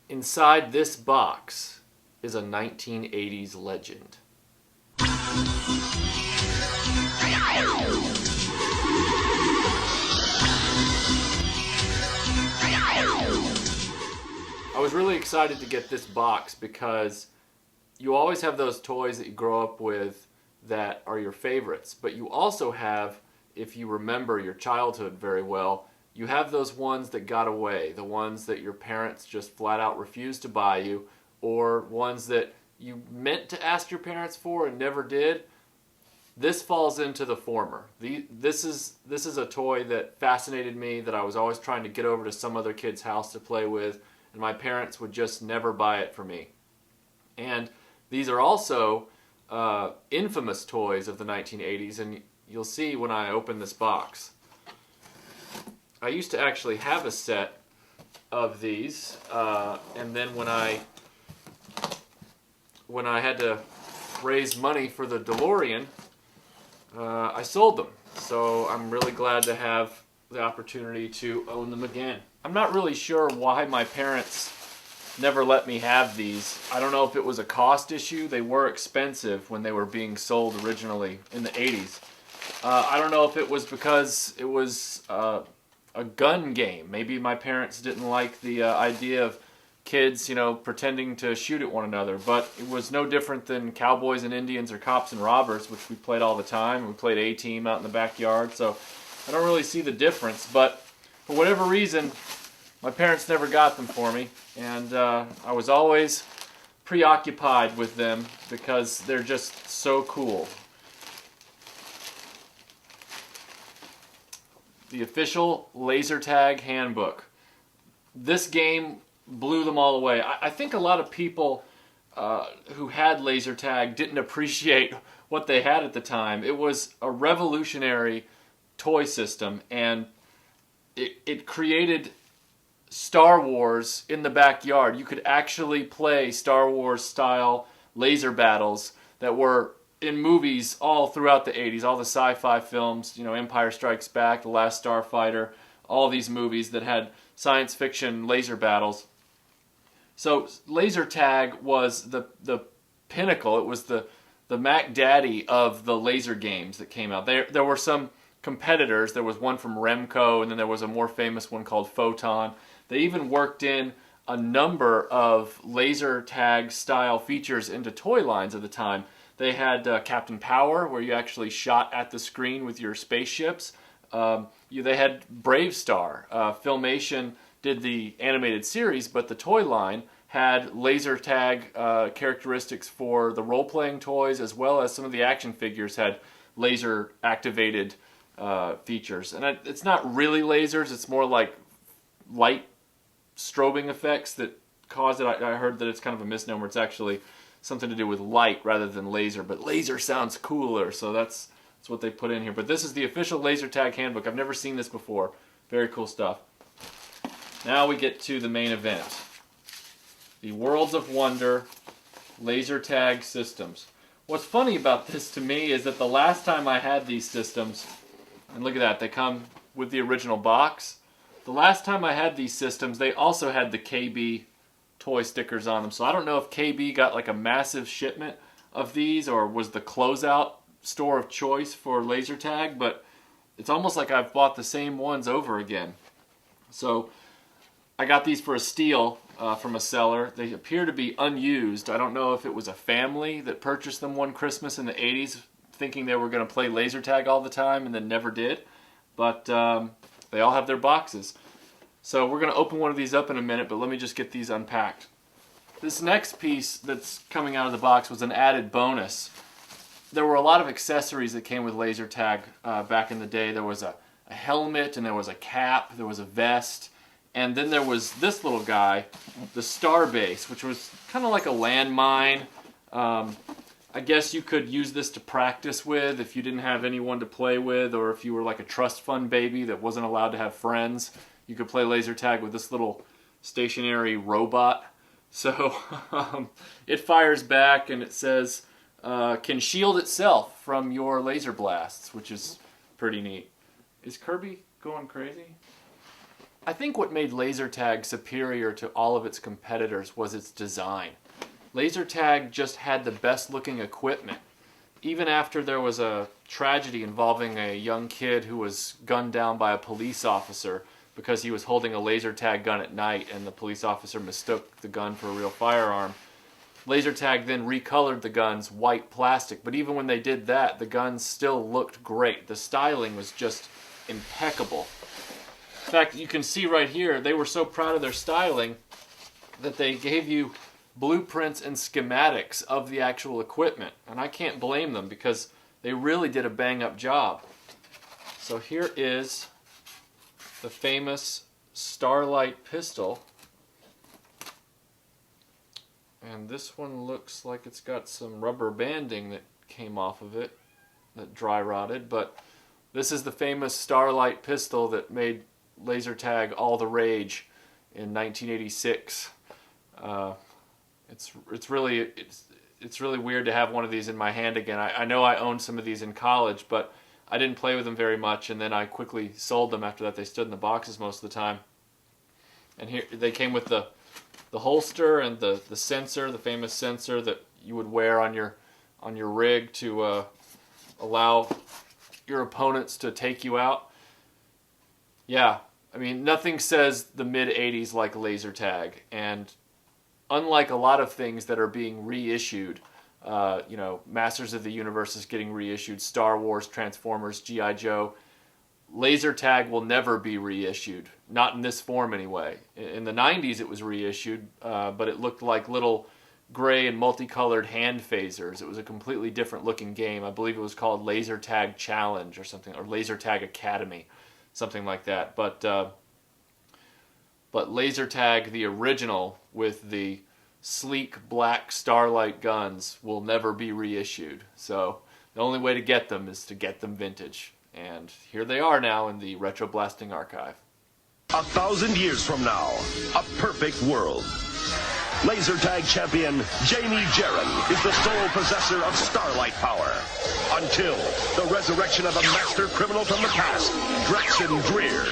Inside this box is a 1980s legend. I was really excited to get this box because you always have those toys that you grow up with that are your favorites, but you also have, if you remember your childhood very well, you have those ones that got away, the ones that your parents just flat out refused to buy you, or ones that you meant to ask your parents for and never did. This falls into the former. This is a toy that fascinated me, that I was always trying to get over to some other kid's house to play with, and my parents would just never buy it for me. And these are also infamous toys of the 1980s, and you'll see when I open this box. I used to actually have a set of these, and then when I had to raise money for the DeLorean, I sold them. So I'm really glad to have the opportunity to own them again. I'm not really sure why my parents never let me have these. I don't know if it was a cost issue. They were expensive when they were being sold originally in the 80s. I don't know if it was because it was a gun game. Maybe my parents didn't like the idea of kids, pretending to shoot at one another. But it was no different than Cowboys and Indians or Cops and Robbers, which we played all the time. We played A-Team out in the backyard, so I don't really see the difference. But for whatever reason, my parents never got them for me, and I was always preoccupied with them because they're just so cool. The official Laser Tag Handbook. This game blew them all away. I think a lot of people who had laser tag didn't appreciate what they had at the time. It was a revolutionary toy system, and it created Star Wars in the backyard. You could actually play Star Wars style laser battles that were in movies all throughout the 80s, all the sci-fi films, Empire Strikes Back, The Last Starfighter, all these movies that had science fiction laser battles. So laser tag was the pinnacle. It was the Mac Daddy of the laser games that came out. There were some competitors. There was one from Remco, and then there was a more famous one called Photon. They even worked in a number of laser tag style features into toy lines at the time. They had Captain Power, where you actually shot at the screen with your spaceships. They had Brave Star. Filmation did the animated series, but the toy line had laser tag characteristics for the role-playing toys, as well as some of the action figures had laser activated features. And it's not really lasers, it's more like light strobing effects that cause it. I heard that it's kind of a misnomer. It's actually something to do with light rather than laser, but laser sounds cooler, so that's what they put in here. But this is the official Laser Tag Handbook. I've never seen this before. Very cool stuff. Now we get to the main event. The Worlds of Wonder Laser Tag Systems. What's funny about this to me is that the last time I had these systems, and look at that, they come with the original box. The last time I had these systems, they also had the KB toy stickers on them. So I don't know if KB got like a massive shipment of these or was the closeout store of choice for laser tag, but it's almost like I've bought the same ones over again. So I got these for a steal from a seller. They appear to be unused. I don't know if it was a family that purchased them one Christmas in the 80s thinking they were going to play laser tag all the time and then never did, but they all have their boxes. So we're going to open one of these up in a minute, but let me just get these unpacked. This next piece that's coming out of the box was an added bonus. There were a lot of accessories that came with laser tag back in the day. There was a helmet, and there was a cap, there was a vest, and then there was this little guy, the Star Base, which was kind of like a landmine. I guess you could use this to practice with if you didn't have anyone to play with, or if you were like a trust fund baby that wasn't allowed to have friends. You could play laser tag with this little stationary robot. So it fires back and it says, can shield itself from your laser blasts, which is pretty neat. Is Kirby going crazy? I think what made laser tag superior to all of its competitors was its design. Laser tag just had the best looking equipment. Even after there was a tragedy involving a young kid who was gunned down by a police officer because he was holding a laser tag gun at night and the police officer mistook the gun for a real firearm. Laser tag then recolored the guns white plastic, but even when they did that, the guns still looked great. The styling was just impeccable. In fact, you can see right here, they were so proud of their styling that they gave you blueprints and schematics of the actual equipment. And I can't blame them because they really did a bang-up job. So here is the famous Starlight Pistol. And this one looks like it's got some rubber banding that came off of it that dry rotted, but this is the famous Starlight Pistol that made laser tag all the rage in 1986. It's really weird to have one of these in my hand again. I know I owned some of these in college, but I didn't play with them very much, and then I quickly sold them after that. They stood in the boxes most of the time. And here they came with the holster and the sensor, the famous sensor that you would wear on your rig to allow your opponents to take you out. Yeah, I mean, nothing says the mid-'80s like laser tag, and unlike a lot of things that are being reissued, Masters of the Universe is getting reissued, Star Wars, Transformers, G.I. Joe, laser tag will never be reissued, not in this form anyway. In the 90s it was reissued, but it looked like little gray and multicolored hand phasers. It was a completely different looking game. I believe it was called Laser Tag Challenge or something, or Laser Tag Academy, something like that. But laser tag, the original with the sleek black Starlight guns, will never be reissued. So the only way to get them is to get them vintage. And here they are now in the RetroBlasting archive. 1,000 years from now, a perfect world. Laser tag champion Jamie Jaron is the sole possessor of Starlight power. Until the resurrection of a master criminal from the past, Draxton Dreer.